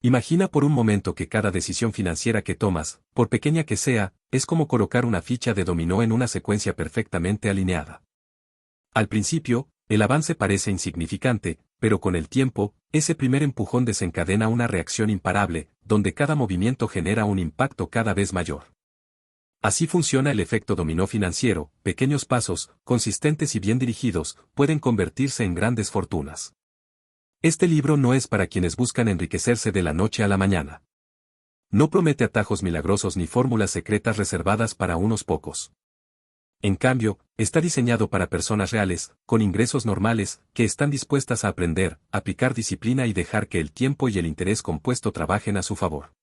Imagina por un momento que cada decisión financiera que tomas, por pequeña que sea, es como colocar una ficha de dominó en una secuencia perfectamente alineada. Al principio, el avance parece insignificante, pero con el tiempo, ese primer empujón desencadena una reacción imparable, donde cada movimiento genera un impacto cada vez mayor. Así funciona el efecto dominó financiero: pequeños pasos, consistentes y bien dirigidos, pueden convertirse en grandes fortunas. Este libro no es para quienes buscan enriquecerse de la noche a la mañana. No promete atajos milagrosos ni fórmulas secretas reservadas para unos pocos. En cambio, está diseñado para personas reales, con ingresos normales, que están dispuestas a aprender, aplicar disciplina y dejar que el tiempo y el interés compuesto trabajen a su favor.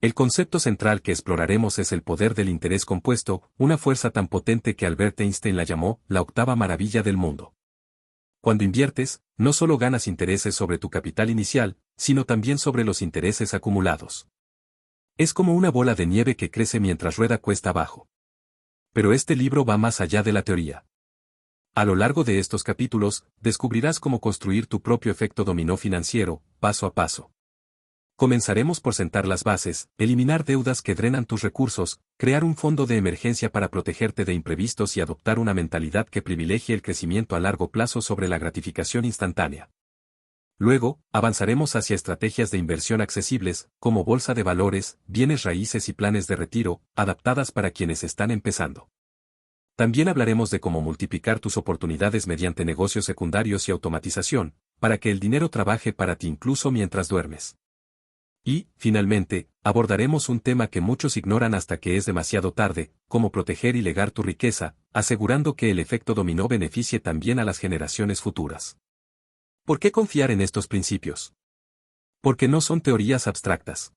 El concepto central que exploraremos es el poder del interés compuesto, una fuerza tan potente que Albert Einstein la llamó la octava maravilla del mundo. Cuando inviertes, no solo ganas intereses sobre tu capital inicial, sino también sobre los intereses acumulados. Es como una bola de nieve que crece mientras rueda cuesta abajo. Pero este libro va más allá de la teoría. A lo largo de estos capítulos, descubrirás cómo construir tu propio efecto dominó financiero, paso a paso. Comenzaremos por sentar las bases, eliminar deudas que drenan tus recursos, crear un fondo de emergencia para protegerte de imprevistos y adoptar una mentalidad que privilegie el crecimiento a largo plazo sobre la gratificación instantánea. Luego, avanzaremos hacia estrategias de inversión accesibles, como bolsa de valores, bienes raíces y planes de retiro, adaptadas para quienes están empezando. También hablaremos de cómo multiplicar tus oportunidades mediante negocios secundarios y automatización, para que el dinero trabaje para ti incluso mientras duermes. Y, finalmente, abordaremos un tema que muchos ignoran hasta que es demasiado tarde: cómo proteger y legar tu riqueza, asegurando que el efecto dominó beneficie también a las generaciones futuras. ¿Por qué confiar en estos principios? Porque no son teorías abstractas.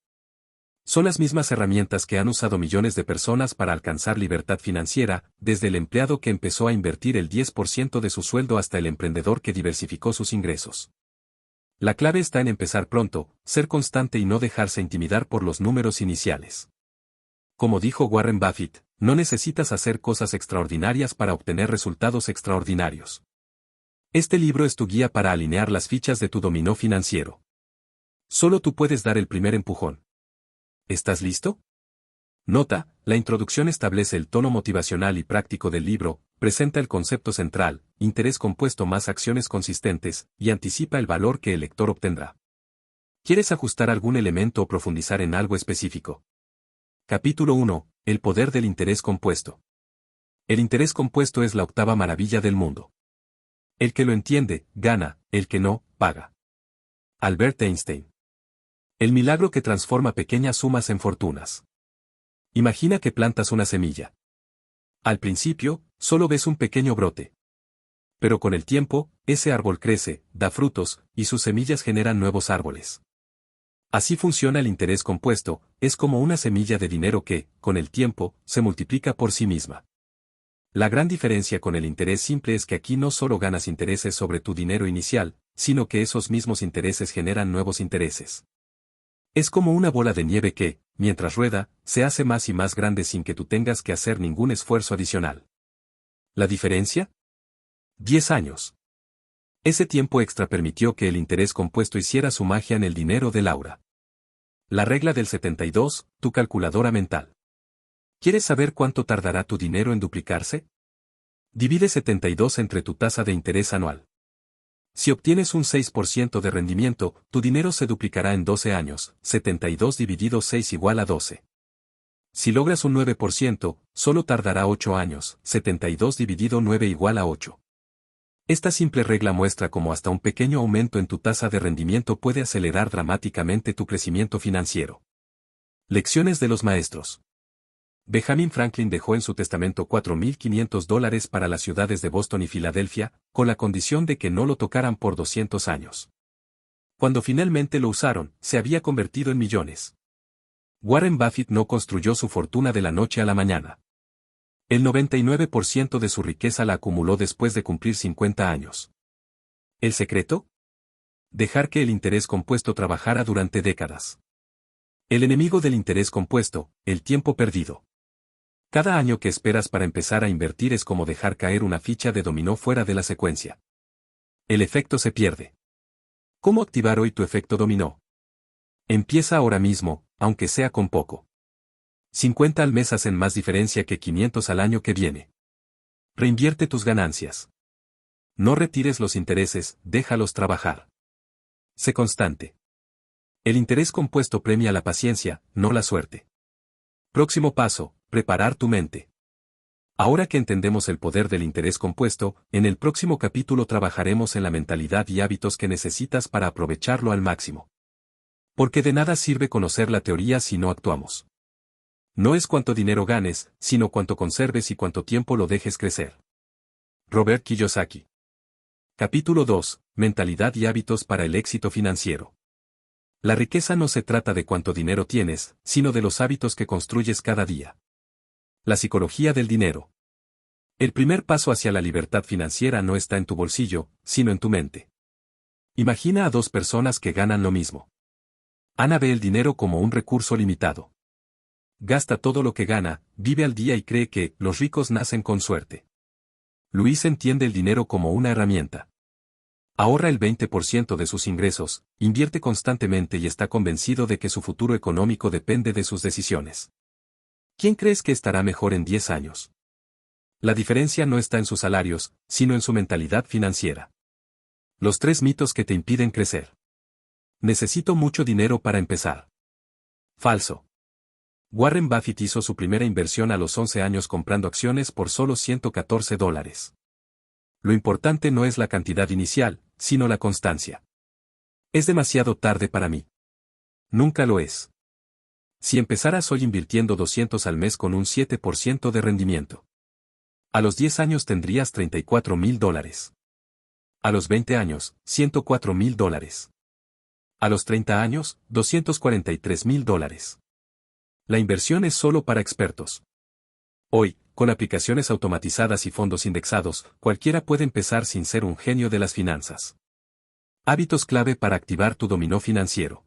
Son las mismas herramientas que han usado millones de personas para alcanzar libertad financiera, desde el empleado que empezó a invertir el 10% de su sueldo hasta el emprendedor que diversificó sus ingresos. La clave está en empezar pronto, ser constante y no dejarse intimidar por los números iniciales. Como dijo Warren Buffett, no necesitas hacer cosas extraordinarias para obtener resultados extraordinarios. Este libro es tu guía para alinear las fichas de tu dominó financiero. Solo tú puedes dar el primer empujón. ¿Estás listo? Nota: la introducción establece el tono motivacional y práctico del libro, presenta el concepto central, interés compuesto más acciones consistentes, y anticipa el valor que el lector obtendrá. ¿Quieres ajustar algún elemento o profundizar en algo específico? Capítulo 1. El poder del interés compuesto. El interés compuesto es la octava maravilla del mundo. El que lo entiende, gana; el que no, paga. Albert Einstein. El milagro que transforma pequeñas sumas en fortunas. Imagina que plantas una semilla. Al principio, solo ves un pequeño brote. Pero con el tiempo, ese árbol crece, da frutos, y sus semillas generan nuevos árboles. Así funciona el interés compuesto: es como una semilla de dinero que, con el tiempo, se multiplica por sí misma. La gran diferencia con el interés simple es que aquí no solo ganas intereses sobre tu dinero inicial, sino que esos mismos intereses generan nuevos intereses. Es como una bola de nieve que, mientras rueda, se hace más y más grande sin que tú tengas que hacer ningún esfuerzo adicional. ¿La diferencia? 10 años. Ese tiempo extra permitió que el interés compuesto hiciera su magia en el dinero de Laura. La regla del 72, tu calculadora mental. ¿Quieres saber cuánto tardará tu dinero en duplicarse? Divide 72 entre tu tasa de interés anual. Si obtienes un 6% de rendimiento, tu dinero se duplicará en 12 años, 72 dividido 6 igual a 12. Si logras un 9%, solo tardará 8 años, 72 dividido 9 igual a 8. Esta simple regla muestra cómo hasta un pequeño aumento en tu tasa de rendimiento puede acelerar dramáticamente tu crecimiento financiero. Lecciones de los maestros. Benjamin Franklin dejó en su testamento $4.500 para las ciudades de Boston y Filadelfia, con la condición de que no lo tocaran por 200 años. Cuando finalmente lo usaron, se había convertido en millones. Warren Buffett no construyó su fortuna de la noche a la mañana. El 99% de su riqueza la acumuló después de cumplir 50 años. ¿El secreto? Dejar que el interés compuesto trabajara durante décadas. El enemigo del interés compuesto: el tiempo perdido. Cada año que esperas para empezar a invertir es como dejar caer una ficha de dominó fuera de la secuencia. El efecto se pierde. ¿Cómo activar hoy tu efecto dominó? Empieza ahora mismo, aunque sea con poco. 50 al mes hacen más diferencia que 500 al año que viene. Reinvierte tus ganancias. No retires los intereses, déjalos trabajar. Sé constante. El interés compuesto premia la paciencia, no la suerte. Próximo paso, preparar tu mente. Ahora que entendemos el poder del interés compuesto, en el próximo capítulo trabajaremos en la mentalidad y hábitos que necesitas para aprovecharlo al máximo. Porque de nada sirve conocer la teoría si no actuamos. No es cuánto dinero ganes, sino cuánto conserves y cuánto tiempo lo dejes crecer. Robert Kiyosaki. Capítulo 2. Mentalidad y hábitos para el éxito financiero. La riqueza no se trata de cuánto dinero tienes, sino de los hábitos que construyes cada día. La psicología del dinero. El primer paso hacia la libertad financiera no está en tu bolsillo, sino en tu mente. Imagina a dos personas que ganan lo mismo. Ana ve el dinero como un recurso limitado. Gasta todo lo que gana, vive al día y cree que los ricos nacen con suerte. Luis entiende el dinero como una herramienta. Ahorra el 20% de sus ingresos, invierte constantemente y está convencido de que su futuro económico depende de sus decisiones. ¿Quién crees que estará mejor en 10 años? La diferencia no está en sus salarios, sino en su mentalidad financiera. Los 3 mitos que te impiden crecer. Necesito mucho dinero para empezar. Falso. Warren Buffett hizo su primera inversión a los 11 años comprando acciones por solo $114. Lo importante no es la cantidad inicial, sino la constancia. Es demasiado tarde para mí. Nunca lo es. Si empezaras hoy invirtiendo 200 al mes con un 7% de rendimiento. A los 10 años tendrías $34,000. A los 20 años, $104,000. A los 30 años, $243,000. La inversión es solo para expertos. Hoy, con aplicaciones automatizadas y fondos indexados, cualquiera puede empezar sin ser un genio de las finanzas. Hábitos clave para activar tu dominó financiero.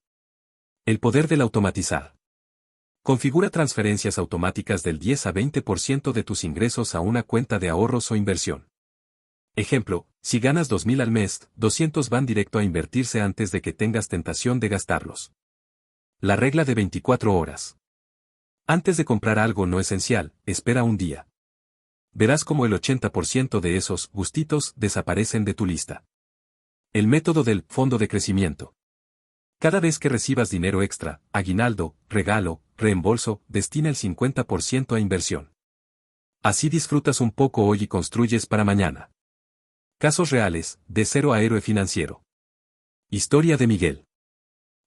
El poder del automatizar. Configura transferencias automáticas del 10 a 20% de tus ingresos a una cuenta de ahorros o inversión. Ejemplo, si ganas 2,000 al mes, 200 van directo a invertirse antes de que tengas tentación de gastarlos. La regla de 24 horas. Antes de comprar algo no esencial, espera un día. Verás cómo el 80% de esos gustitos desaparecen de tu lista. El método del fondo de crecimiento. Cada vez que recibas dinero extra, aguinaldo, regalo, reembolso, destina el 50% a inversión. Así disfrutas un poco hoy y construyes para mañana. Casos reales, de cero a héroe financiero. Historia de Miguel.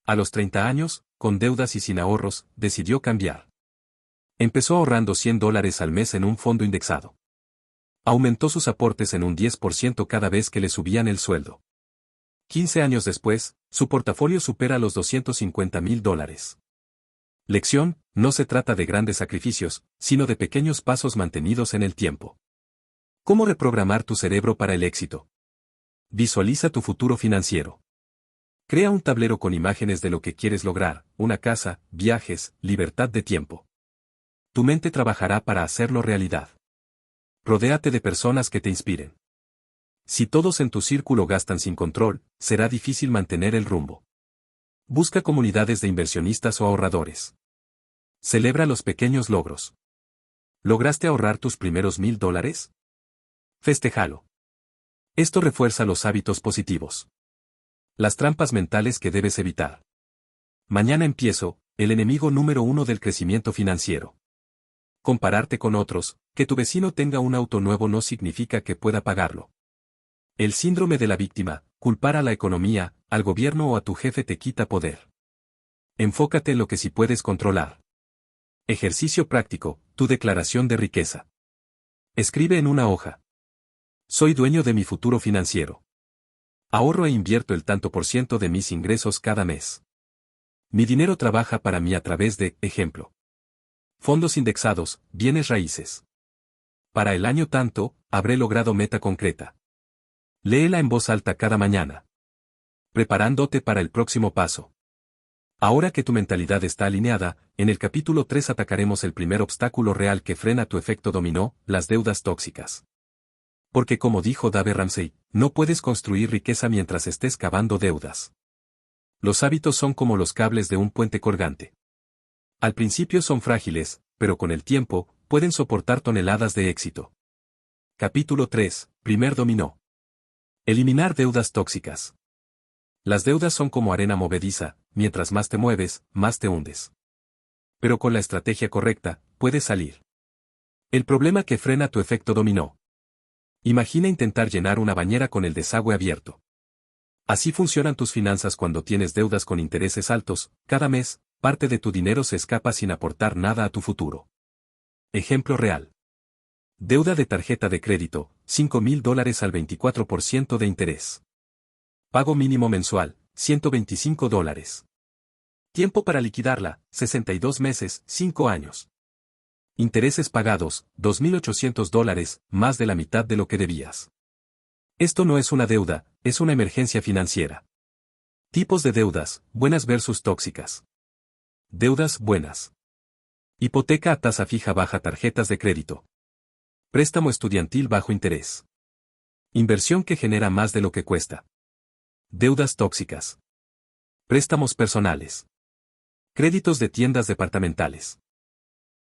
A los 30 años, con deudas y sin ahorros, decidió cambiar. Empezó ahorrando $100 al mes en un fondo indexado. Aumentó sus aportes en un 10% cada vez que le subían el sueldo. 15 años después, su portafolio supera los $250,000. Lección, no se trata de grandes sacrificios, sino de pequeños pasos mantenidos en el tiempo. ¿Cómo reprogramar tu cerebro para el éxito? Visualiza tu futuro financiero. Crea un tablero con imágenes de lo que quieres lograr, una casa, viajes, libertad de tiempo. Tu mente trabajará para hacerlo realidad. Rodéate de personas que te inspiren. Si todos en tu círculo gastan sin control, será difícil mantener el rumbo. Busca comunidades de inversionistas o ahorradores. Celebra los pequeños logros. ¿Lograste ahorrar tus primeros $1,000? Festéjalo. Esto refuerza los hábitos positivos. Las trampas mentales que debes evitar. Mañana empiezo, el enemigo número 1 del crecimiento financiero. Compararte con otros, que tu vecino tenga un auto nuevo no significa que pueda pagarlo. El síndrome de la víctima, culpar a la economía, al gobierno o a tu jefe te quita poder. Enfócate en lo que sí puedes controlar. Ejercicio práctico, tu declaración de riqueza. Escribe en una hoja. Soy dueño de mi futuro financiero. Ahorro e invierto el tanto por ciento de mis ingresos cada mes. Mi dinero trabaja para mí a través de, ejemplo. Fondos indexados, bienes raíces. Para el año tanto, habré logrado meta concreta. Léela en voz alta cada mañana. Preparándote para el próximo paso. Ahora que tu mentalidad está alineada, en el capítulo 3 atacaremos el primer obstáculo real que frena tu efecto dominó, las deudas tóxicas. Porque como dijo Dave Ramsey, no puedes construir riqueza mientras estés cavando deudas. Los hábitos son como los cables de un puente colgante. Al principio son frágiles, pero con el tiempo, pueden soportar toneladas de éxito. Capítulo 3. Primer dominó. Eliminar deudas tóxicas. Las deudas son como arena movediza, mientras más te mueves, más te hundes. Pero con la estrategia correcta, puedes salir. El problema que frena tu efecto dominó. Imagina intentar llenar una bañera con el desagüe abierto. Así funcionan tus finanzas cuando tienes deudas con intereses altos. Cada mes, parte de tu dinero se escapa sin aportar nada a tu futuro. Ejemplo real. Deuda de tarjeta de crédito, $5,000 al 24% de interés. Pago mínimo mensual, $125. Tiempo para liquidarla, 62 meses, 5 años. Intereses pagados, $2,800, más de la mitad de lo que debías. Esto no es una deuda, es una emergencia financiera. Tipos de deudas, buenas versus tóxicas. Deudas buenas. Hipoteca a tasa fija baja, tarjetas de crédito. Préstamo estudiantil bajo interés. Inversión que genera más de lo que cuesta. Deudas tóxicas. Préstamos personales. Créditos de tiendas departamentales.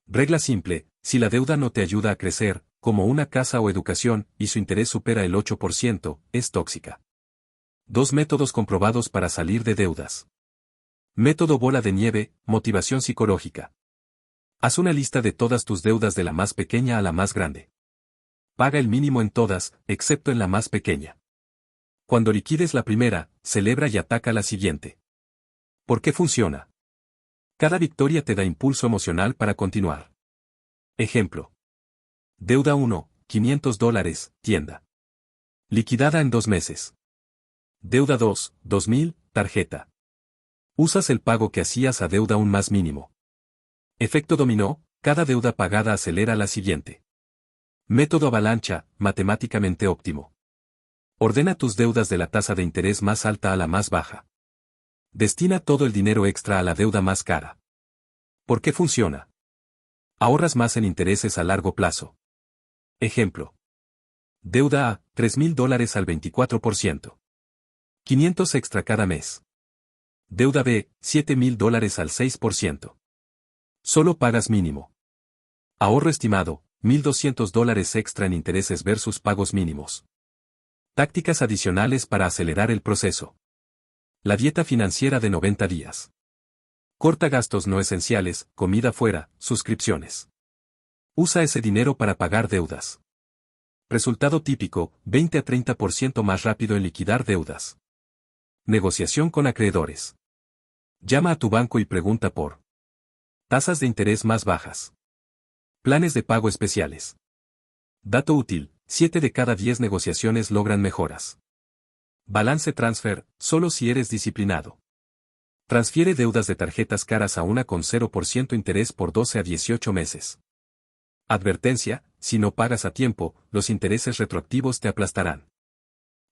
Regla simple: si la deuda no te ayuda a crecer, como una casa o educación, y su interés supera el 8%, es tóxica. 2 métodos comprobados para salir de deudas. Método bola de nieve, motivación psicológica. Haz una lista de todas tus deudas de la más pequeña a la más grande. Paga el mínimo en todas, excepto en la más pequeña. Cuando liquides la primera, celebra y ataca la siguiente. ¿Por qué funciona? Cada victoria te da impulso emocional para continuar. Ejemplo. Deuda 1, $500, tienda. Liquidada en 2 meses. Deuda 2, $2,000, tarjeta. Usas el pago que hacías a deuda un más mínimo. Efecto dominó, cada deuda pagada acelera la siguiente. Método avalancha, matemáticamente óptimo. Ordena tus deudas de la tasa de interés más alta a la más baja. Destina todo el dinero extra a la deuda más cara. ¿Por qué funciona? Ahorras más en intereses a largo plazo. Ejemplo. Deuda A, $3,000 al 24%. 500 extra cada mes. Deuda B, $7,000 al 6%. Solo pagas mínimo. Ahorro estimado, $1,200 extra en intereses versus pagos mínimos. Tácticas adicionales para acelerar el proceso. La dieta financiera de 90 días. Corta gastos no esenciales, comida fuera, suscripciones. Usa ese dinero para pagar deudas. Resultado típico, 20 a 30% más rápido en liquidar deudas. Negociación con acreedores. Llama a tu banco y pregunta por tasas de interés más bajas. Planes de pago especiales. Dato útil, 7 de cada 10 negociaciones logran mejoras. Balance transfer, solo si eres disciplinado. Transfiere deudas de tarjetas caras a una con 0% interés por 12 a 18 meses. Advertencia: si no pagas a tiempo, los intereses retroactivos te aplastarán.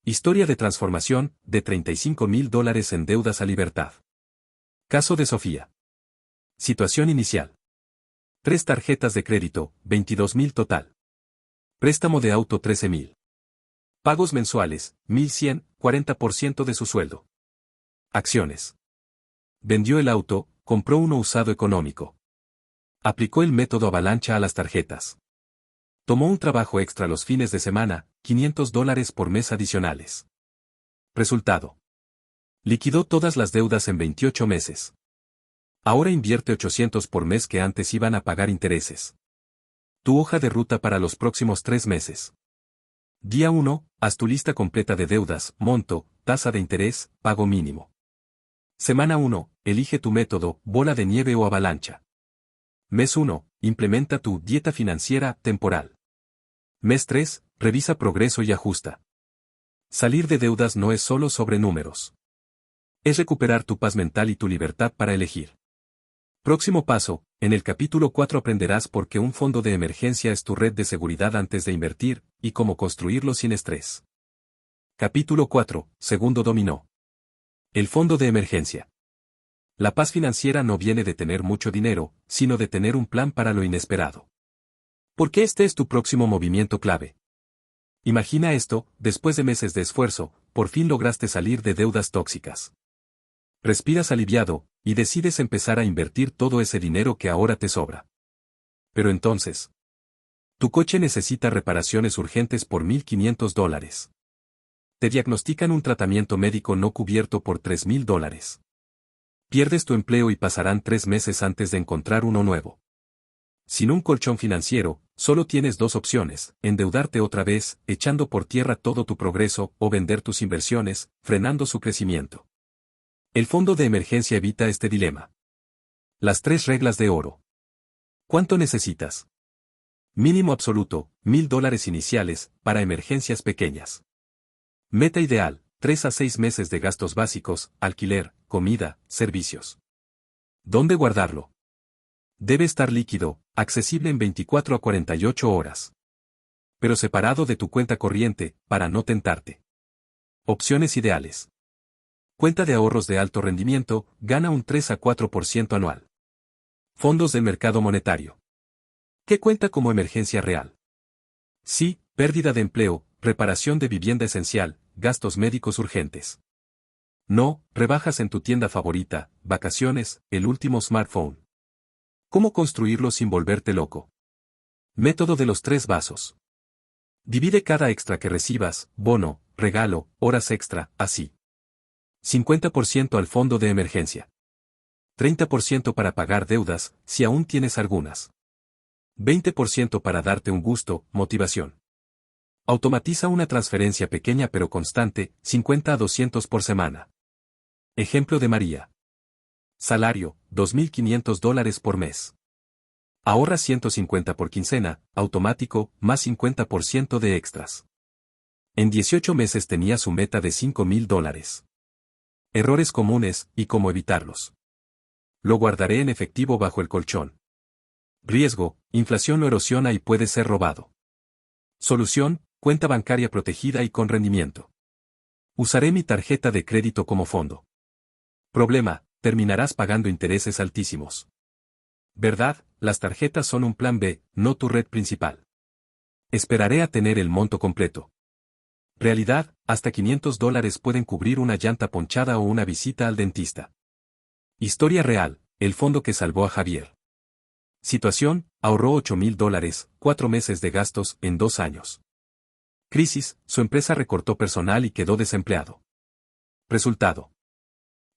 Historia de transformación, de $35,000 en deudas a libertad. Caso de Sofía. Situación inicial. 3 tarjetas de crédito, 22,000 total. Préstamo de auto 13,000. Pagos mensuales, 1,100, 40% de su sueldo. Acciones. Vendió el auto, compró uno usado económico. Aplicó el método avalancha a las tarjetas. Tomó un trabajo extra los fines de semana, $500 por mes adicionales. Resultado. Liquidó todas las deudas en 28 meses. Ahora invierte $800 por mes que antes iban a pagar intereses. Tu hoja de ruta para los próximos 3 meses. Día 1, haz tu lista completa de deudas, monto, tasa de interés, pago mínimo. Semana 1, elige tu método, bola de nieve o avalancha. Mes 1, implementa tu dieta financiera temporal. Mes 3, revisa progreso y ajusta. Salir de deudas no es solo sobre números. Es recuperar tu paz mental y tu libertad para elegir. Próximo paso, en el capítulo 4 aprenderás por qué un fondo de emergencia es tu red de seguridad antes de invertir, y cómo construirlo sin estrés. Capítulo 4, segundo dominó. El fondo de emergencia. La paz financiera no viene de tener mucho dinero, sino de tener un plan para lo inesperado. Porque este es tu próximo movimiento clave. Imagina esto: después de meses de esfuerzo, por fin lograste salir de deudas tóxicas. Respiras aliviado, y decides empezar a invertir todo ese dinero que ahora te sobra. Pero entonces, tu coche necesita reparaciones urgentes por $1,500. Te diagnostican un tratamiento médico no cubierto por $3,000. Pierdes tu empleo y pasarán 3 meses antes de encontrar uno nuevo. Sin un colchón financiero, solo tienes dos opciones: endeudarte otra vez, echando por tierra todo tu progreso, o vender tus inversiones, frenando su crecimiento. El fondo de emergencia evita este dilema. Las 3 reglas de oro. ¿Cuánto necesitas? Mínimo absoluto, $1,000 iniciales, para emergencias pequeñas. Meta ideal, 3 a 6 meses de gastos básicos, alquiler, comida, servicios. ¿Dónde guardarlo? Debe estar líquido, accesible en 24 a 48 horas. Pero separado de tu cuenta corriente, para no tentarte. Opciones ideales. Cuenta de ahorros de alto rendimiento, gana un 3 a 4% anual. Fondos del mercado monetario. ¿Qué cuenta como emergencia real? Sí, pérdida de empleo, reparación de vivienda esencial, gastos médicos urgentes. No, rebajas en tu tienda favorita, vacaciones, el último smartphone. ¿Cómo construirlo sin volverte loco? Método de los 3 vasos. Divide cada extra que recibas, bono, regalo, horas extra, así. 50% al fondo de emergencia. 30% para pagar deudas, si aún tienes algunas. 20% para darte un gusto, motivación. Automatiza una transferencia pequeña pero constante, 50 a 200 por semana. Ejemplo de María. Salario, $2,500 por mes. Ahorra 150 por quincena, automático, más 50% de extras. En 18 meses tenía su meta de $5,000. Errores comunes, y cómo evitarlos. Lo guardaré en efectivo bajo el colchón. Riesgo, inflación o erosiona y puede ser robado. Solución, cuenta bancaria protegida y con rendimiento. Usaré mi tarjeta de crédito como fondo. Problema, terminarás pagando intereses altísimos. ¿Verdad? Las tarjetas son un plan B, no tu red principal. Esperaré a tener el monto completo. Realidad, hasta $500 pueden cubrir una llanta ponchada o una visita al dentista. Historia real, el fondo que salvó a Javier. Situación, ahorró $8,000, 4 meses de gastos, en 2 años. Crisis, su empresa recortó personal y quedó desempleado. Resultado.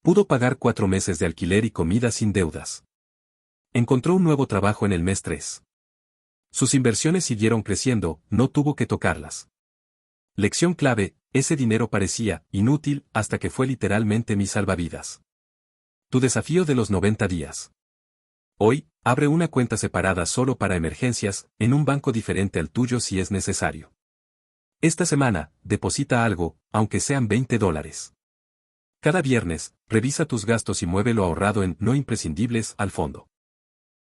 Pudo pagar 4 meses de alquiler y comida sin deudas. Encontró un nuevo trabajo en el mes 3. Sus inversiones siguieron creciendo, no tuvo que tocarlas. Lección clave, ese dinero parecía inútil hasta que fue literalmente mi salvavidas. Tu desafío de los 90 días. Hoy, abre una cuenta separada solo para emergencias, en un banco diferente al tuyo si es necesario. Esta semana, deposita algo, aunque sean $20. Cada viernes, revisa tus gastos y mueve lo ahorrado en no imprescindibles al fondo.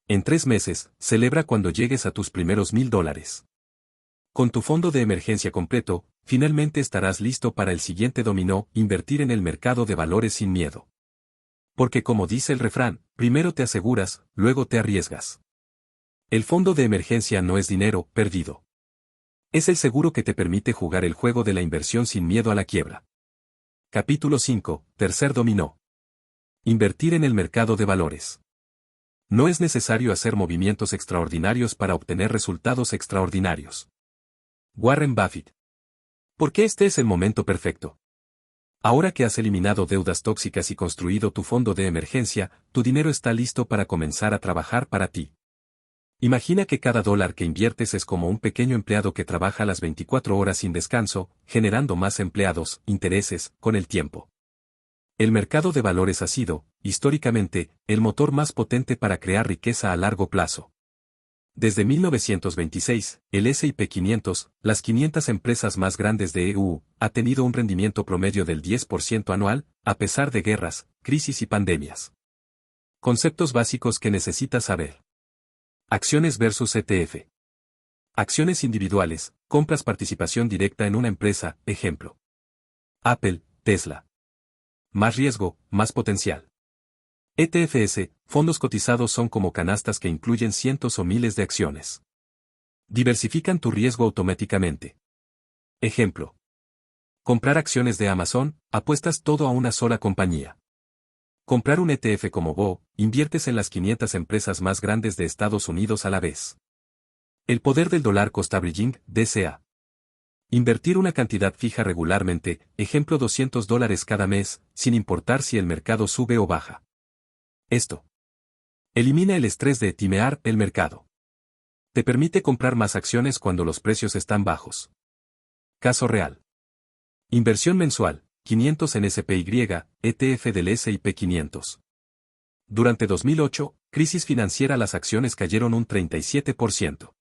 En 3 meses, celebra cuando llegues a tus primeros $1,000. Con tu fondo de emergencia completo, finalmente estarás listo para el siguiente dominó: invertir en el mercado de valores sin miedo. Porque como dice el refrán, primero te aseguras, luego te arriesgas. El fondo de emergencia no es dinero perdido. Es el seguro que te permite jugar el juego de la inversión sin miedo a la quiebra. Capítulo 5, tercer dominó. Invertir en el mercado de valores. No es necesario hacer movimientos extraordinarios para obtener resultados extraordinarios. Warren Buffett. ¿Por qué este es el momento perfecto? Ahora que has eliminado deudas tóxicas y construido tu fondo de emergencia, tu dinero está listo para comenzar a trabajar para ti. Imagina que cada dólar que inviertes es como un pequeño empleado que trabaja las 24 horas sin descanso, generando más empleados, intereses, con el tiempo. El mercado de valores ha sido, históricamente, el motor más potente para crear riqueza a largo plazo. Desde 1926, el S&P 500, las 500 empresas más grandes de EU, ha tenido un rendimiento promedio del 10% anual, a pesar de guerras, crisis y pandemias. Conceptos básicos que necesitas saber. Acciones versus ETF. Acciones individuales, compras participación directa en una empresa, ejemplo. Apple, Tesla. Más riesgo, más potencial. ETFs, fondos cotizados son como canastas que incluyen cientos o miles de acciones. Diversifican tu riesgo automáticamente. Ejemplo. Comprar acciones de Amazon, apuestas todo a una sola compañía. Comprar un ETF como BO, inviertes en las 500 empresas más grandes de Estados Unidos a la vez. El poder del dólar cost averaging, DCA. Invertir una cantidad fija regularmente, ejemplo $200 cada mes, sin importar si el mercado sube o baja. Esto elimina el estrés de timear el mercado. Te permite comprar más acciones cuando los precios están bajos. Caso real. Inversión mensual, 500 en SPY, ETF del S&P 500. Durante 2008, crisis financiera, las acciones cayeron un 37%.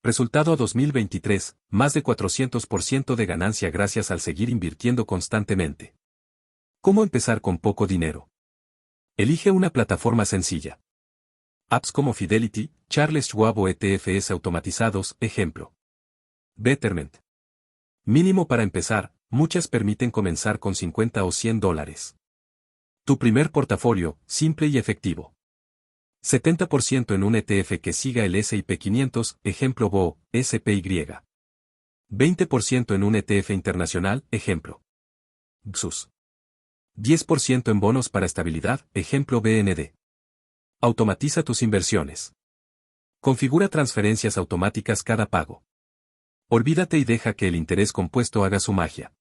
Resultado a 2023, más de 400% de ganancia gracias al seguir invirtiendo constantemente. ¿Cómo empezar con poco dinero? Elige una plataforma sencilla. Apps como Fidelity, Charles Schwab o ETFs automatizados, ejemplo. Betterment. Mínimo para empezar, muchas permiten comenzar con $50 o $100. Tu primer portafolio, simple y efectivo. 70% en un ETF que siga el S&P 500, ejemplo BO, SPY. 20% en un ETF internacional, ejemplo. XUS. 10% en bonos para estabilidad, ejemplo BND. Automatiza tus inversiones. Configura transferencias automáticas cada pago. Olvídate y deja que el interés compuesto haga su magia.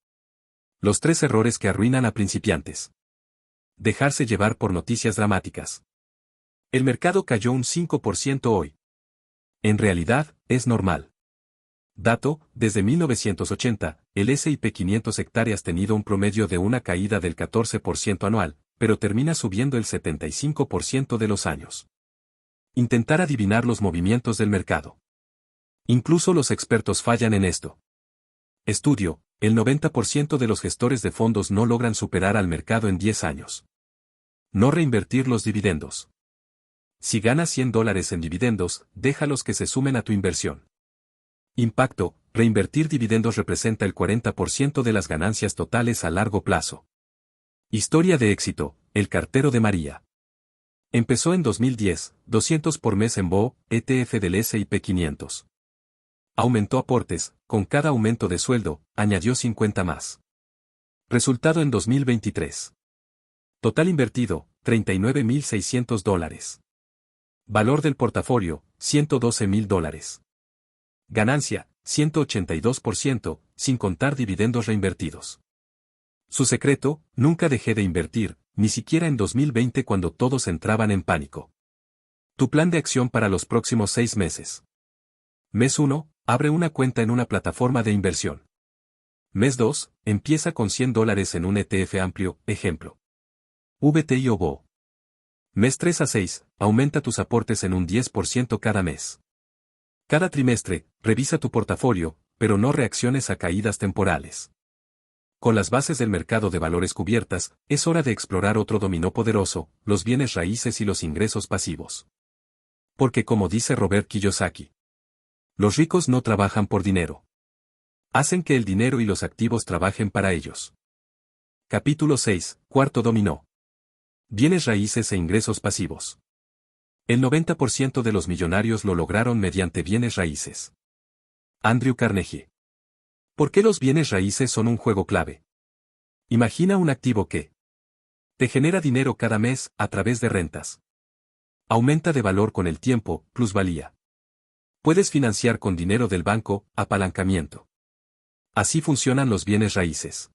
Los 3 errores que arruinan a principiantes. Dejarse llevar por noticias dramáticas. El mercado cayó un 5% hoy. En realidad, es normal. Dato, desde 1980, el S&P 500 hectáreas ha tenido un promedio de una caída del 14% anual, pero termina subiendo el 75% de los años. Intentar adivinar los movimientos del mercado. Incluso los expertos fallan en esto. Estudio, el 90% de los gestores de fondos no logran superar al mercado en 10 años. No reinvertir los dividendos. Si ganas $100 en dividendos, déjalos que se sumen a tu inversión. Impacto, reinvertir dividendos representa el 40% de las ganancias totales a largo plazo. Historia de éxito, el cartero de María. Empezó en 2010, 200 por mes en BO, ETF del S&P 500. Aumentó aportes, con cada aumento de sueldo, añadió 50 más. Resultado en 2023. Total invertido, $39.600. Valor del portafolio, $112.000. Ganancia, 182%, sin contar dividendos reinvertidos. Su secreto, nunca dejé de invertir, ni siquiera en 2020 cuando todos entraban en pánico. Tu plan de acción para los próximos 6 meses. Mes 1, abre una cuenta en una plataforma de inversión. Mes 2, empieza con $100 en un ETF amplio, ejemplo. VTI o BO. Mes 3 a 6, aumenta tus aportes en un 10% cada mes. Cada trimestre, revisa tu portafolio, pero no reacciones a caídas temporales. Con las bases del mercado de valores cubiertas, es hora de explorar otro dominó poderoso, los bienes raíces y los ingresos pasivos. Porque como dice Robert Kiyosaki, los ricos no trabajan por dinero. Hacen que el dinero y los activos trabajen para ellos. Capítulo 6, cuarto dominó. Bienes raíces e ingresos pasivos. El 90% de los millonarios lo lograron mediante bienes raíces. Andrew Carnegie. ¿Por qué los bienes raíces son un juego clave? Imagina un activo que te genera dinero cada mes a través de rentas. Aumenta de valor con el tiempo, plusvalía. Puedes financiar con dinero del banco, apalancamiento. Así funcionan los bienes raíces.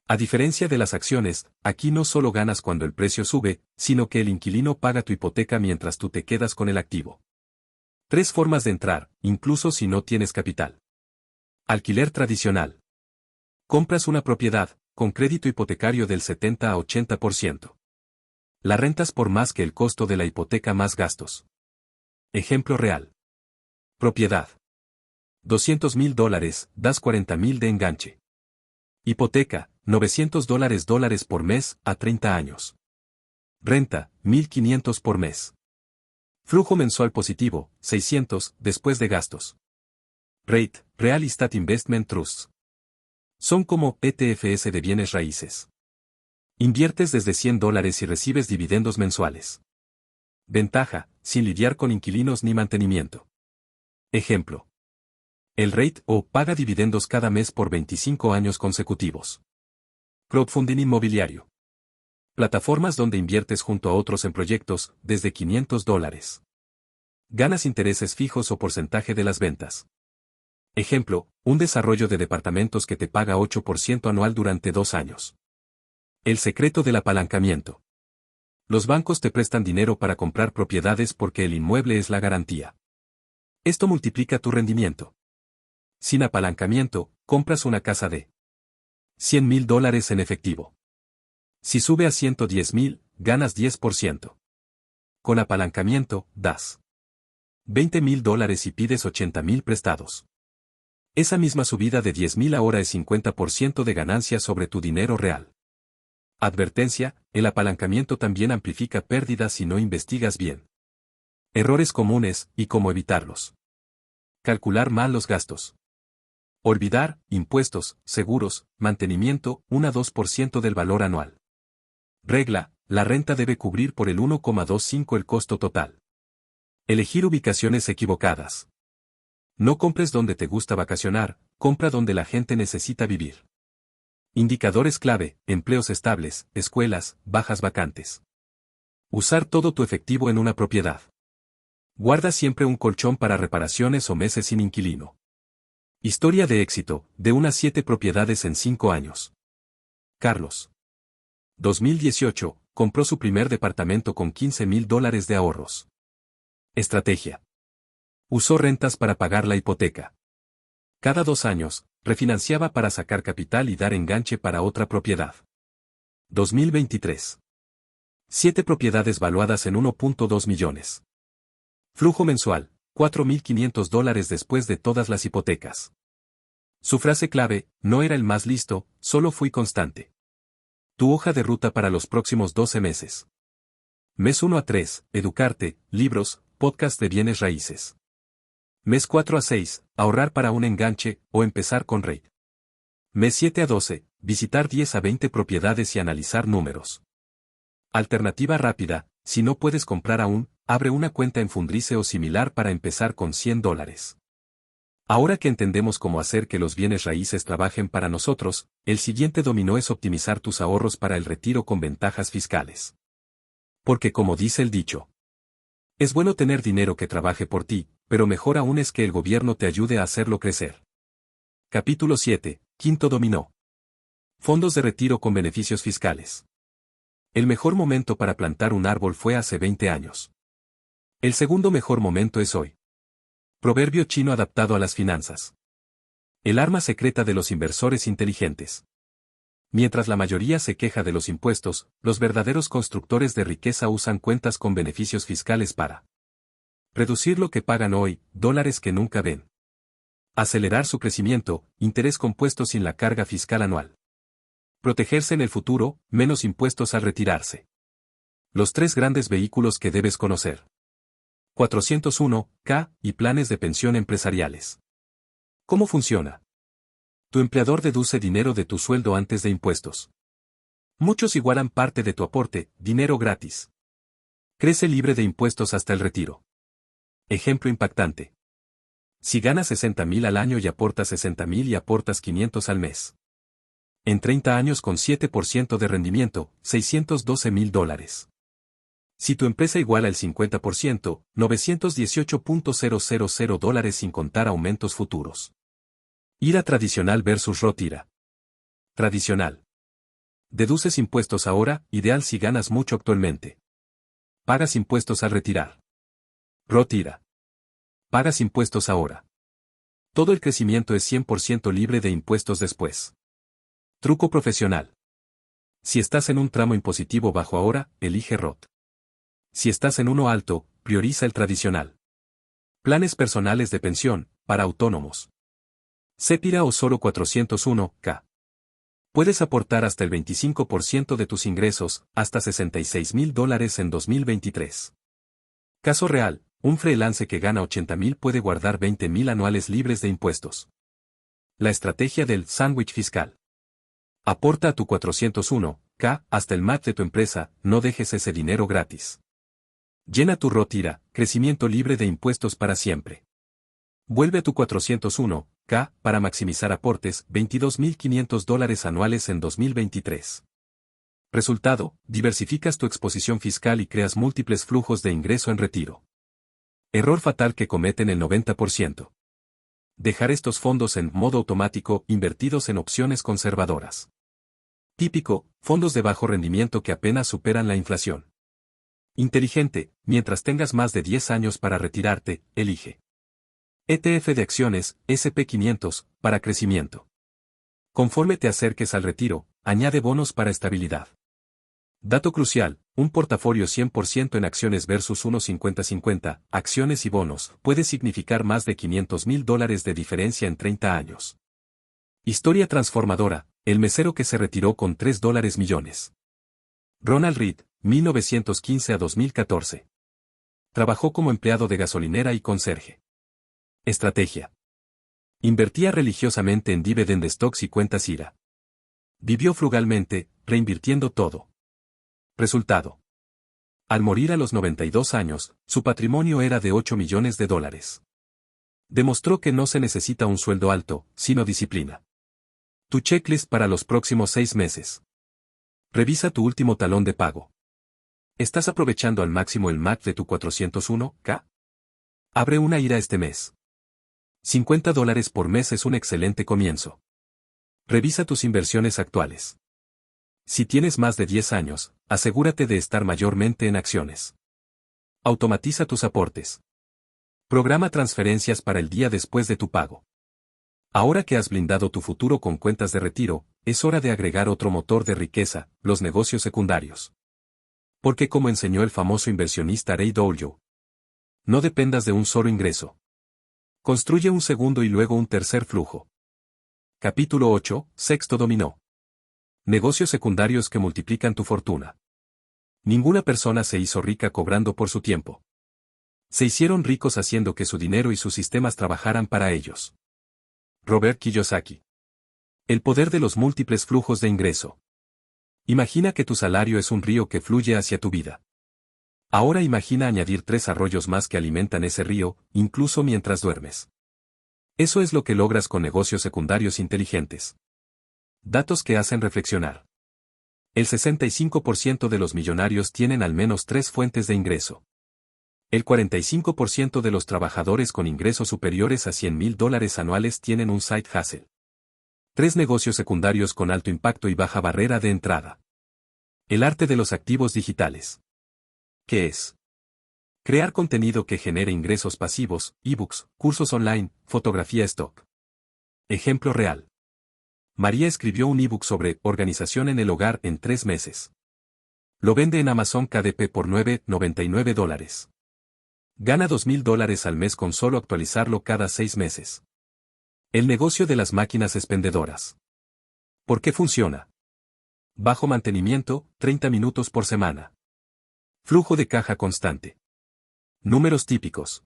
A diferencia de las acciones, aquí no solo ganas cuando el precio sube, sino que el inquilino paga tu hipoteca mientras tú te quedas con el activo. 3 formas de entrar, incluso si no tienes capital. Alquiler tradicional. Compras una propiedad, con crédito hipotecario del 70 a 80%. La rentas por más que el costo de la hipoteca más gastos. Ejemplo real. Propiedad. $200.000, das $40.000 de enganche. Hipoteca, $900 por mes, a 30 años. Renta, $1,500 por mes. Flujo mensual positivo, 600, después de gastos. REIT, Real Estate Investment Trusts. Son como ETFs de bienes raíces. Inviertes desde $100 y recibes dividendos mensuales. Ventaja, sin lidiar con inquilinos ni mantenimiento. Ejemplo. El REIT o paga dividendos cada mes por 25 años consecutivos. Crowdfunding inmobiliario. Plataformas donde inviertes junto a otros en proyectos, desde $500. Ganas intereses fijos o porcentaje de las ventas. Ejemplo, un desarrollo de departamentos que te paga 8% anual durante 2 años. El secreto del apalancamiento. Los bancos te prestan dinero para comprar propiedades porque el inmueble es la garantía. Esto multiplica tu rendimiento. Sin apalancamiento, compras una casa de $100,000 en efectivo. Si sube a 110,000, ganas 10%. Con apalancamiento, das $20,000 y pides 80,000 prestados. Esa misma subida de 10,000 ahora es 50% de ganancia sobre tu dinero real. Advertencia, el apalancamiento también amplifica pérdidas si no investigas bien. Errores comunes y cómo evitarlos. Calcular mal los gastos. Olvidar, impuestos, seguros, mantenimiento, 1 a 2% del valor anual. Regla, la renta debe cubrir por el 1,25 el costo total. Elegir ubicaciones equivocadas. No compres donde te gusta vacacionar, compra donde la gente necesita vivir. Indicadores clave, empleos estables, escuelas, bajas vacantes. Usar todo tu efectivo en una propiedad. Guarda siempre un colchón para reparaciones o meses sin inquilino. Historia de éxito, de unas 7 propiedades en 5 años. Carlos. 2018, compró su primer departamento con $15,000 de ahorros. Estrategia. Usó rentas para pagar la hipoteca. Cada 2 años, refinanciaba para sacar capital y dar enganche para otra propiedad. 2023. 7 propiedades valuadas en 1.2 millones. Flujo mensual, $4,500 después de todas las hipotecas. Su frase clave, no era el más listo, solo fui constante. Tu hoja de ruta para los próximos 12 meses. Mes 1 a 3, educarte, libros, podcast de bienes raíces. Mes 4 a 6, ahorrar para un enganche, o empezar con REIT. Mes 7 a 12, visitar 10 a 20 propiedades y analizar números. Alternativa rápida, si no puedes comprar aún, abre una cuenta en Fundrice o similar para empezar con $100. Ahora que entendemos cómo hacer que los bienes raíces trabajen para nosotros, el siguiente dominó es optimizar tus ahorros para el retiro con ventajas fiscales. Porque como dice el dicho, es bueno tener dinero que trabaje por ti, pero mejor aún es que el gobierno te ayude a hacerlo crecer. Capítulo 7, quinto dominó. Fondos de retiro con beneficios fiscales. El mejor momento para plantar un árbol fue hace 20 años. El segundo mejor momento es hoy. Proverbio chino adaptado a las finanzas. El arma secreta de los inversores inteligentes. Mientras la mayoría se queja de los impuestos, los verdaderos constructores de riqueza usan cuentas con beneficios fiscales para reducir lo que pagan hoy, dólares que nunca ven. Acelerar su crecimiento, interés compuesto sin la carga fiscal anual. Protegerse en el futuro, menos impuestos al retirarse. Los 3 grandes vehículos que debes conocer. 401(k) y planes de pensión empresariales. ¿Cómo funciona? Tu empleador deduce dinero de tu sueldo antes de impuestos. Muchos igualan parte de tu aporte, dinero gratis. Crece libre de impuestos hasta el retiro. Ejemplo impactante. Si ganas 60,000 al año y aportas 60,000 y aportas 500 al mes. En 30 años con 7% de rendimiento, $612,000. Si tu empresa iguala el 50%, $918,000 sin contar aumentos futuros. IRA tradicional versus ROT IRA. Tradicional. Deduces impuestos ahora, ideal si ganas mucho actualmente. Pagas impuestos al retirar. ROT IRA. Pagas impuestos ahora. Todo el crecimiento es 100% libre de impuestos después. Truco profesional. Si estás en un tramo impositivo bajo ahora, elige ROT. Si estás en uno alto, prioriza el tradicional. Planes personales de pensión, para autónomos. SEPIRA o solo 401(k). Puedes aportar hasta el 25% de tus ingresos, hasta $66,000 en 2023. Caso real, un freelance que gana 80,000 puede guardar 20,000 anuales libres de impuestos. La estrategia del sándwich fiscal. Aporta a tu 401(k) hasta el match de tu empresa, no dejes ese dinero gratis. Llena tu ROT IRA, crecimiento libre de impuestos para siempre. Vuelve a tu 401(k) para maximizar aportes, $22,500 anuales en 2023. Resultado, diversificas tu exposición fiscal y creas múltiples flujos de ingreso en retiro. Error fatal que cometen el 90%. Dejar estos fondos en modo automático invertidos en opciones conservadoras. Típico, fondos de bajo rendimiento que apenas superan la inflación. Inteligente, mientras tengas más de 10 años para retirarte, elige. ETF de acciones, SP500, para crecimiento. Conforme te acerques al retiro, añade bonos para estabilidad. Dato crucial, un portafolio 100% en acciones versus unos 50-50, acciones y bonos, puede significar más de $500,000 de diferencia en 30 años. Historia transformadora, el mesero que se retiró con $3 millones. Ronald Reed, 1915 a 2014. Trabajó como empleado de gasolinera y conserje. Estrategia. Invertía religiosamente en dividend stocks y cuentas IRA. Vivió frugalmente, reinvirtiendo todo. Resultado. Al morir a los 92 años, su patrimonio era de $8 millones. Demostró que no se necesita un sueldo alto, sino disciplina. Tu checklist para los próximos 6 meses. Revisa tu último talón de pago. ¿Estás aprovechando al máximo el MAC de tu 401k? Abre una IRA este mes. $50 por mes es un excelente comienzo. Revisa tus inversiones actuales. Si tienes más de 10 años, asegúrate de estar mayormente en acciones. Automatiza tus aportes. Programa transferencias para el día después de tu pago. Ahora que has blindado tu futuro con cuentas de retiro, es hora de agregar otro motor de riqueza, los negocios secundarios. Porque como enseñó el famoso inversionista Ray Dalio, no dependas de un solo ingreso. Construye un segundo y luego un tercer flujo. Capítulo 8, Sexto dominó. Negocios secundarios que multiplican tu fortuna. Ninguna persona se hizo rica cobrando por su tiempo. Se hicieron ricos haciendo que su dinero y sus sistemas trabajaran para ellos. Robert Kiyosaki. El poder de los múltiples flujos de ingreso. Imagina que tu salario es un río que fluye hacia tu vida. Ahora imagina añadir 3 arroyos más que alimentan ese río, incluso mientras duermes. Eso es lo que logras con negocios secundarios inteligentes. Datos que hacen reflexionar. El 65% de los millonarios tienen al menos 3 fuentes de ingreso. El 45% de los trabajadores con ingresos superiores a $100,000 anuales tienen un side hustle. 3 negocios secundarios con alto impacto y baja barrera de entrada. El arte de los activos digitales. ¿Qué es? Crear contenido que genere ingresos pasivos, ebooks, cursos online, fotografía stock. Ejemplo real. María escribió un ebook sobre organización en el hogar en 3 meses. Lo vende en Amazon KDP por $9.99. Gana $2,000 al mes con solo actualizarlo cada 6 meses. El negocio de las máquinas expendedoras. ¿Por qué funciona? Bajo mantenimiento, 30 minutos por semana. Flujo de caja constante. Números típicos.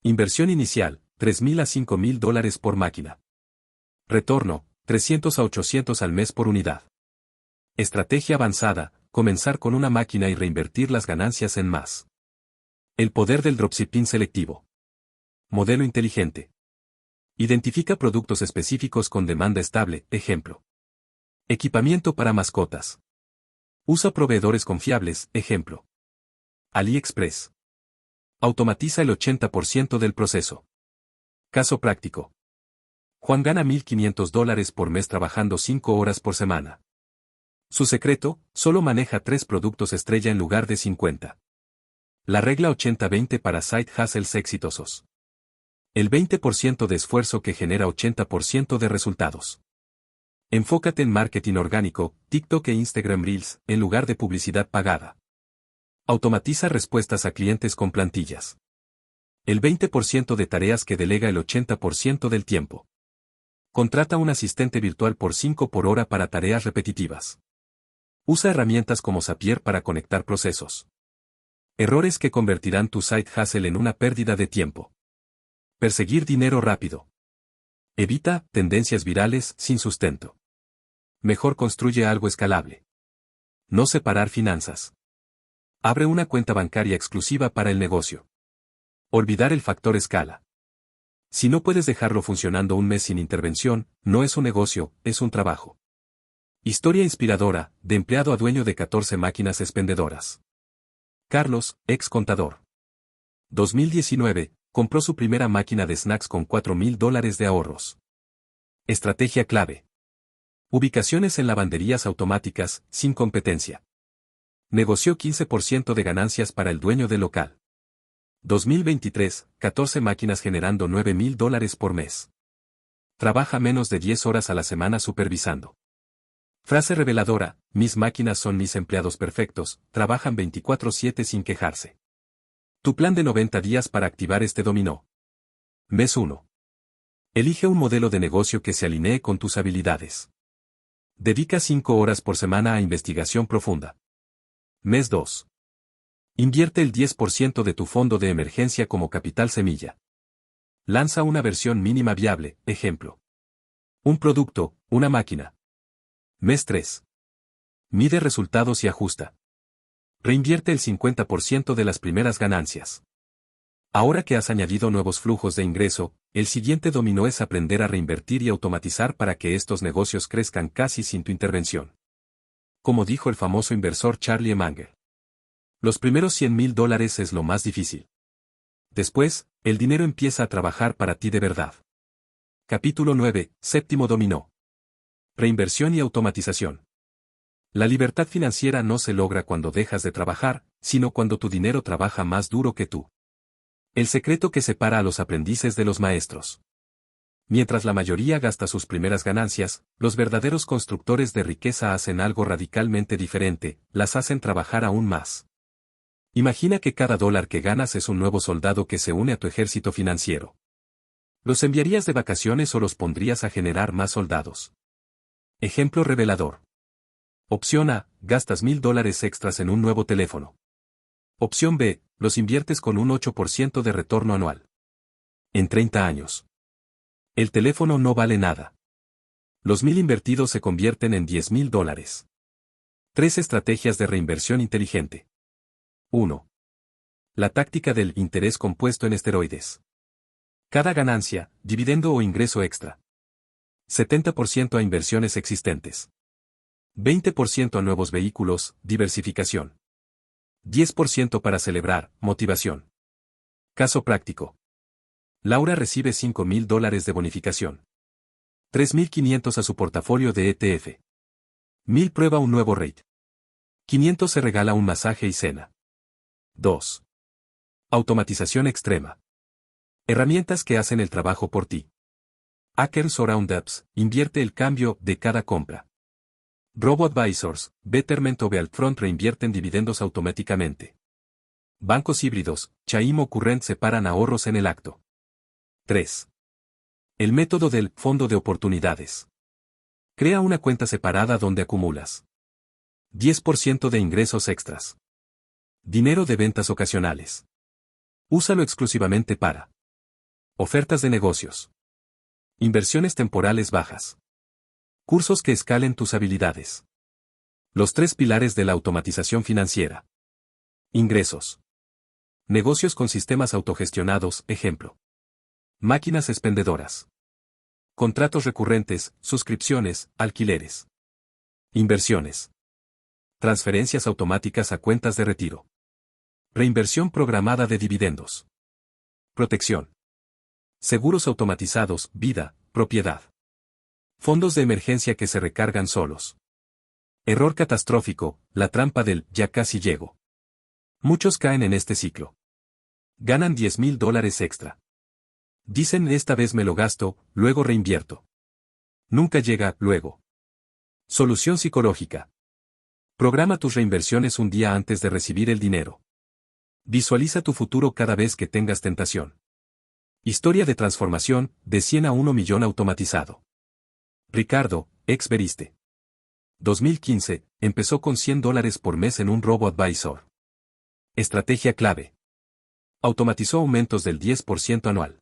Inversión inicial, $3,000 a $5,000 por máquina. Retorno, $300 a $800 al mes por unidad. Estrategia avanzada, comenzar con una máquina y reinvertir las ganancias en más. El poder del dropshipping selectivo. Modelo inteligente. Identifica productos específicos con demanda estable, ejemplo. Equipamiento para mascotas. Usa proveedores confiables, ejemplo. AliExpress. Automatiza el 80% del proceso. Caso práctico. Juan gana $1,500 por mes trabajando 5 horas por semana. Su secreto, solo maneja 3 productos estrella en lugar de 50. La regla 80-20 para side hustles exitosos. El 20% de esfuerzo que genera 80% de resultados. Enfócate en marketing orgánico, TikTok e Instagram Reels, en lugar de publicidad pagada. Automatiza respuestas a clientes con plantillas. El 20% de tareas que delega el 80% del tiempo. Contrata un asistente virtual por 5 por hora para tareas repetitivas. Usa herramientas como Zapier para conectar procesos. Errores que convertirán tu side hustle en una pérdida de tiempo. Perseguir dinero rápido. Evita tendencias virales sin sustento. Mejor construye algo escalable. No separar finanzas. Abre una cuenta bancaria exclusiva para el negocio. Olvidar el factor escala. Si no puedes dejarlo funcionando un mes sin intervención, no es un negocio, es un trabajo. Historia inspiradora, de empleado a dueño de 14 máquinas expendedoras. Carlos, ex contador. 2019, compró su primera máquina de snacks con $4,000 de ahorros. Estrategia clave. Ubicaciones en lavanderías automáticas, sin competencia. Negoció 15% de ganancias para el dueño del local. 2023, 14 máquinas generando $9,000 por mes. Trabaja menos de 10 horas a la semana supervisando. Frase reveladora: mis máquinas son mis empleados perfectos, trabajan 24/7 sin quejarse. Tu plan de 90 días para activar este dominó. Mes 1. Elige un modelo de negocio que se alinee con tus habilidades. Dedica 5 horas por semana a investigación profunda. Mes 2. Invierte el 10% de tu fondo de emergencia como capital semilla. Lanza una versión mínima viable, ejemplo. Un producto, una máquina. Mes 3. Mide resultados y ajusta. Reinvierte el 50% de las primeras ganancias. Ahora que has añadido nuevos flujos de ingreso, el siguiente dominó es aprender a reinvertir y automatizar para que estos negocios crezcan casi sin tu intervención. Como dijo el famoso inversor Charlie Munger. Los primeros $100,000 es lo más difícil. Después, el dinero empieza a trabajar para ti de verdad. Capítulo 9, séptimo dominó. Reinversión y automatización. La libertad financiera no se logra cuando dejas de trabajar, sino cuando tu dinero trabaja más duro que tú. El secreto que separa a los aprendices de los maestros. Mientras la mayoría gasta sus primeras ganancias, los verdaderos constructores de riqueza hacen algo radicalmente diferente, las hacen trabajar aún más. Imagina que cada dólar que ganas es un nuevo soldado que se une a tu ejército financiero. ¿Los enviarías de vacaciones o los pondrías a generar más soldados? Ejemplo revelador. Opción A, gastas $1,000 extras en un nuevo teléfono. Opción B, los inviertes con un 8% de retorno anual. En 30 años. El teléfono no vale nada. Los 1,000 invertidos se convierten en $10,000. 3 estrategias de reinversión inteligente. 1. La táctica del interés compuesto en esteroides. Cada ganancia, dividendo o ingreso extra. 70% a inversiones existentes. 20% a nuevos vehículos, diversificación. 10% para celebrar, motivación. Caso práctico. Laura recibe $5,000 de bonificación. 3,500 a su portafolio de ETF. 1,000 prueba un nuevo rate. 500 se regala un masaje y cena. 2. Automatización extrema. Herramientas que hacen el trabajo por ti. Ackers o Roundups, invierte el cambio de cada compra. Robo-advisors, Betterment o Bealfront reinvierten dividendos automáticamente. Bancos híbridos, Chaim o Current separan ahorros en el acto. 3. El método del fondo de oportunidades. Crea una cuenta separada donde acumulas 10% de ingresos extras. Dinero de ventas ocasionales. Úsalo exclusivamente para ofertas de negocios. Inversiones temporales bajas. Cursos que escalen tus habilidades. Los 3 pilares de la automatización financiera. Ingresos. Negocios con sistemas autogestionados, ejemplo. Máquinas expendedoras. Contratos recurrentes, suscripciones, alquileres. Inversiones. Transferencias automáticas a cuentas de retiro. Reinversión programada de dividendos. Protección. Seguros automatizados, vida, propiedad. Fondos de emergencia que se recargan solos. Error catastrófico, la trampa del ya casi llego. Muchos caen en este ciclo. Ganan $10,000 extra. Dicen esta vez me lo gasto, luego reinvierto. Nunca llega, luego. Solución psicológica. Programa tus reinversiones un día antes de recibir el dinero. Visualiza tu futuro cada vez que tengas tentación. Historia de transformación, de 100 a 1 millón automatizado. Ricardo, ex Veriste. 2015, empezó con $100 por mes en un robo-advisor. Estrategia clave. Automatizó aumentos del 10% anual.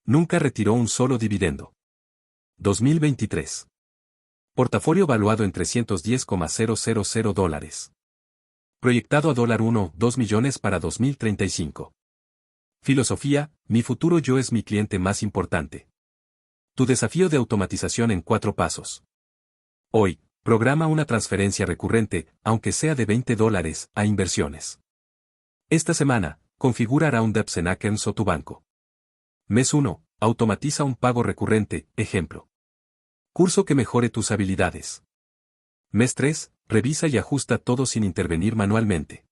Nunca retiró un solo dividendo. 2023. Portafolio valuado en $310,000. Proyectado a $1,2 millones para 2035. Filosofía, mi futuro yo es mi cliente más importante. Tu desafío de automatización en 4 pasos. Hoy, Programa una transferencia recurrente, aunque sea de $20, a inversiones. Esta semana, configura Roundups en Akerns o tu banco. Mes 1. Automatiza un pago recurrente, ejemplo. Curso que mejore tus habilidades. Mes 3. Revisa y ajusta todo sin intervenir manualmente.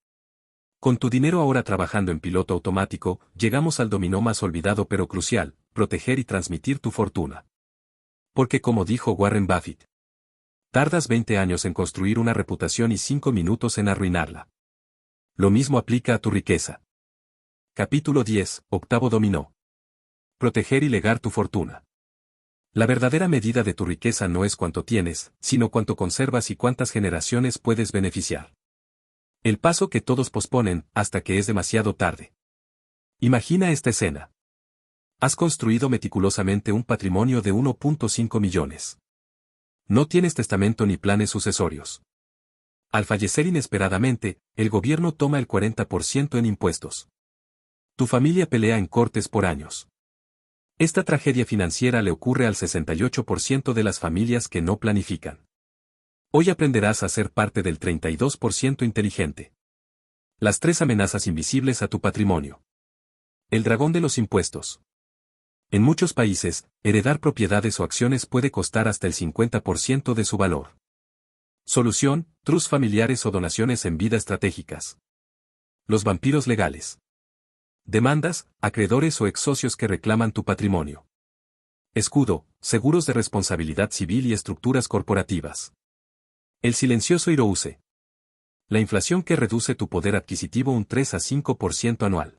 Con tu dinero ahora trabajando en piloto automático, llegamos al dominó más olvidado pero crucial, proteger y transmitir tu fortuna. Porque como dijo Warren Buffett, tardas 20 años en construir una reputación y 5 minutos en arruinarla. Lo mismo aplica a tu riqueza. Capítulo 10, octavo dominó. Proteger y legar tu fortuna. La verdadera medida de tu riqueza no es cuánto tienes, sino cuánto conservas y cuántas generaciones puedes beneficiar. El paso que todos posponen, hasta que es demasiado tarde. Imagina esta escena. Has construido meticulosamente un patrimonio de 1.5 millones. No tienes testamento ni planes sucesorios. Al fallecer inesperadamente, el gobierno toma el 40% en impuestos. Tu familia pelea en cortes por años. Esta tragedia financiera le ocurre al 68% de las familias que no planifican. Hoy aprenderás a ser parte del 32% inteligente. Las 3 amenazas invisibles a tu patrimonio. El dragón de los impuestos. En muchos países, heredar propiedades o acciones puede costar hasta el 50% de su valor. Solución: trusts familiares o donaciones en vida estratégicas. Los vampiros legales. Demandas, acreedores o ex-socios que reclaman tu patrimonio. Escudo, seguros de responsabilidad civil y estructuras corporativas. El silencioso IROUSE. La inflación que reduce tu poder adquisitivo un 3 a 5% anual.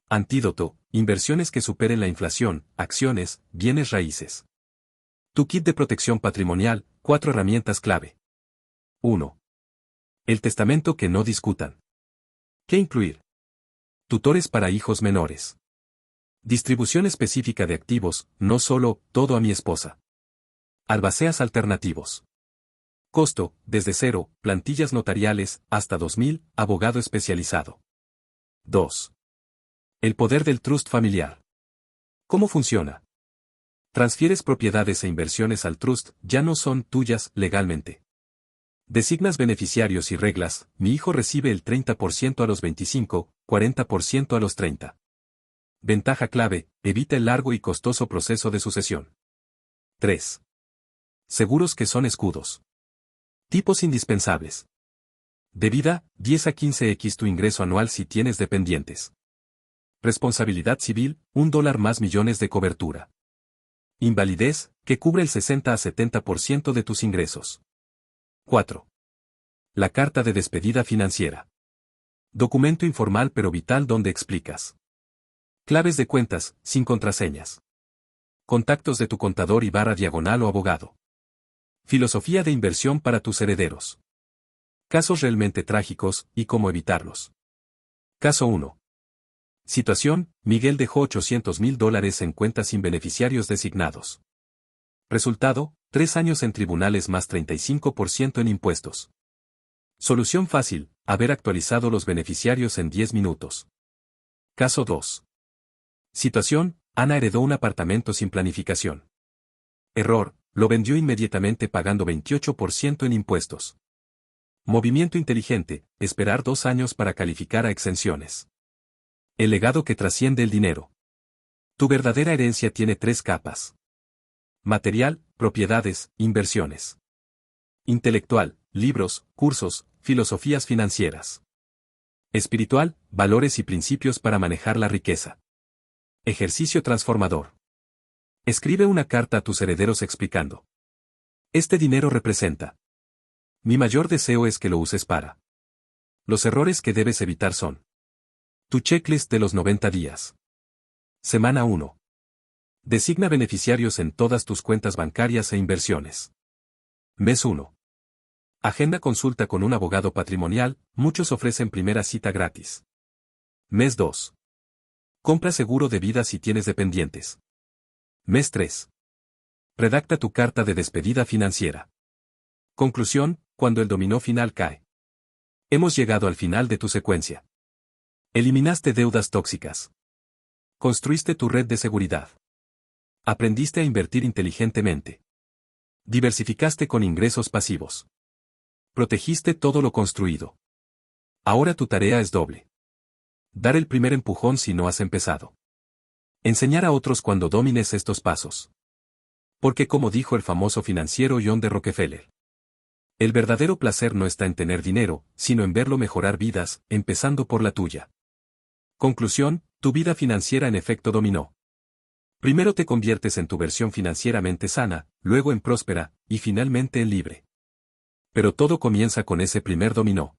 Antídoto, inversiones que superen la inflación, acciones, bienes raíces. Tu kit de protección patrimonial, 4 herramientas clave. 1. El testamento que no discutan. ¿Qué incluir? Tutores para hijos menores. Distribución específica de activos, no solo, todo a mi esposa. Albaceas alternativos. Costo, desde 0, plantillas notariales, hasta 2.000, abogado especializado. 2. El poder del trust familiar. ¿Cómo funciona? Transfieres propiedades e inversiones al trust, ya no son tuyas legalmente. Designas beneficiarios y reglas, mi hijo recibe el 30% a los 25, 40% a los 30. Ventaja clave, evita el largo y costoso proceso de sucesión. 3. Seguros que son escudos. Tipos indispensables. De vida, 10 a 15x tu ingreso anual si tienes dependientes. Responsabilidad civil, $1 más millones de cobertura. Invalidez, que cubre el 60 a 70% de tus ingresos. 4. La carta de despedida financiera. Documento informal pero vital donde explicas. Claves de cuentas, sin contraseñas. Contactos de tu contador y /diagonal o abogado. Filosofía de inversión para tus herederos. Casos realmente trágicos, y cómo evitarlos. Caso 1. Situación: Miguel dejó $800,000 en cuentas sin beneficiarios designados. Resultado: 3 años en tribunales más 35% en impuestos. Solución fácil: haber actualizado los beneficiarios en 10 minutos. Caso 2. Situación: Ana heredó un apartamento sin planificación. Error: lo vendió inmediatamente pagando 28% en impuestos. Movimiento inteligente: esperar 2 años para calificar a exenciones. El legado que trasciende el dinero. Tu verdadera herencia tiene 3 capas. Material, propiedades, inversiones. Intelectual, libros, cursos, filosofías financieras. Espiritual, valores y principios para manejar la riqueza. Ejercicio transformador. Escribe una carta a tus herederos explicando. Este dinero representa. Mi mayor deseo es que lo uses para. Los errores que debes evitar son. Tu checklist de los 90 días. Semana 1. Designa beneficiarios en todas tus cuentas bancarias e inversiones. Mes 1. Agenda consulta con un abogado patrimonial, muchos ofrecen primera cita gratis. Mes 2. Compra seguro de vida si tienes dependientes. Mes 3. Redacta tu carta de despedida financiera. Conclusión: cuando el dominó final cae. Hemos llegado al final de tu secuencia. Eliminaste deudas tóxicas. Construiste tu red de seguridad. Aprendiste a invertir inteligentemente. Diversificaste con ingresos pasivos. Protegiste todo lo construido. Ahora tu tarea es doble. Dar el primer empujón si no has empezado. Enseñar a otros cuando domines estos pasos. Porque como dijo el famoso financiero John D. Rockefeller, el verdadero placer no está en tener dinero, sino en verlo mejorar vidas, empezando por la tuya. Conclusión, tu vida financiera en efecto dominó. Primero te conviertes en tu versión financieramente sana, luego en próspera, y finalmente en libre. Pero todo comienza con ese primer dominó.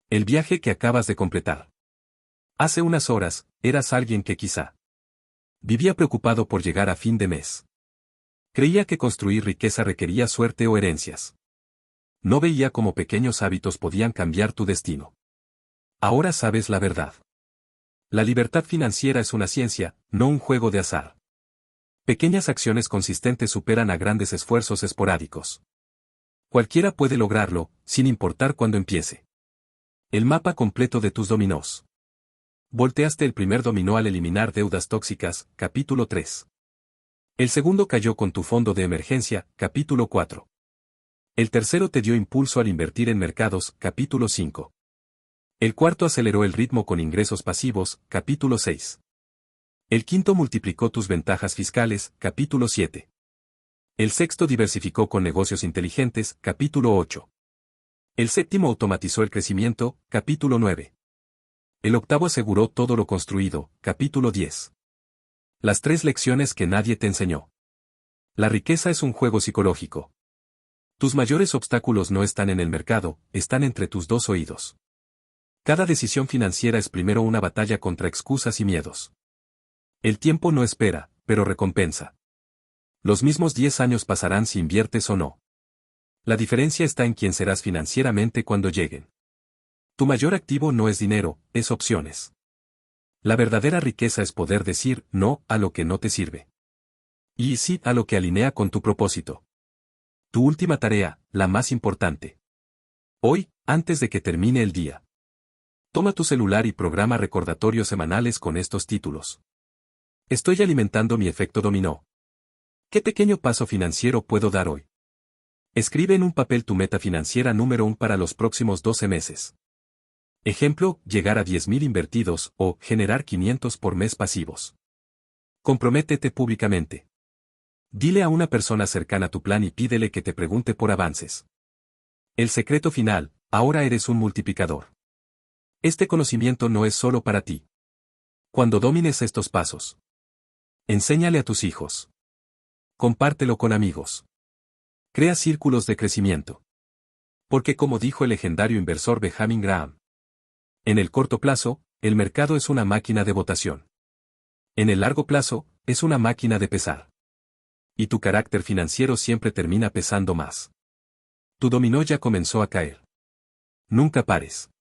El viaje que acabas de completar. Hace unas horas, eras alguien que quizá vivía preocupado por llegar a fin de mes. Creía que construir riqueza requería suerte o herencias. No veía cómo pequeños hábitos podían cambiar tu destino. Ahora sabes la verdad. La libertad financiera es una ciencia, no un juego de azar. Pequeñas acciones consistentes superan a grandes esfuerzos esporádicos. Cualquiera puede lograrlo, sin importar cuándo empiece. El mapa completo de tus dominós. Volteaste el primer dominó al eliminar deudas tóxicas, capítulo 3. El segundo cayó con tu fondo de emergencia, capítulo 4. El tercero te dio impulso al invertir en mercados, capítulo 5. El cuarto aceleró el ritmo con ingresos pasivos, capítulo 6. El quinto multiplicó tus ventajas fiscales, capítulo 7. El sexto diversificó con negocios inteligentes, capítulo 8. El séptimo automatizó el crecimiento, capítulo 9. El octavo aseguró todo lo construido, capítulo 10. Las 3 lecciones que nadie te enseñó. La riqueza es un juego psicológico. Tus mayores obstáculos no están en el mercado, están entre tus 2 oídos. Cada decisión financiera es primero una batalla contra excusas y miedos. El tiempo no espera, pero recompensa. Los mismos 10 años pasarán si inviertes o no. La diferencia está en quién serás financieramente cuando lleguen. Tu mayor activo no es dinero, es opciones. La verdadera riqueza es poder decir no a lo que no te sirve. Y sí a lo que alinea con tu propósito. Tu última tarea, la más importante. Hoy, antes de que termine el día. Toma tu celular y programa recordatorios semanales con estos títulos. Estoy alimentando mi efecto dominó. ¿Qué pequeño paso financiero puedo dar hoy? Escribe en un papel tu meta financiera número 1 para los próximos 12 meses. Ejemplo, llegar a 10,000 invertidos o generar 500 por mes pasivos. Comprométete públicamente. Dile a una persona cercana tu plan y pídele que te pregunte por avances. El secreto final, ahora eres un multiplicador. Este conocimiento no es solo para ti. Cuando domines estos pasos, enséñale a tus hijos. Compártelo con amigos. Crea círculos de crecimiento. Porque como dijo el legendario inversor Benjamin Graham, en el corto plazo, el mercado es una máquina de votación. En el largo plazo, es una máquina de pesar. Y tu carácter financiero siempre termina pesando más. Tu dominó ya comenzó a caer. Nunca pares.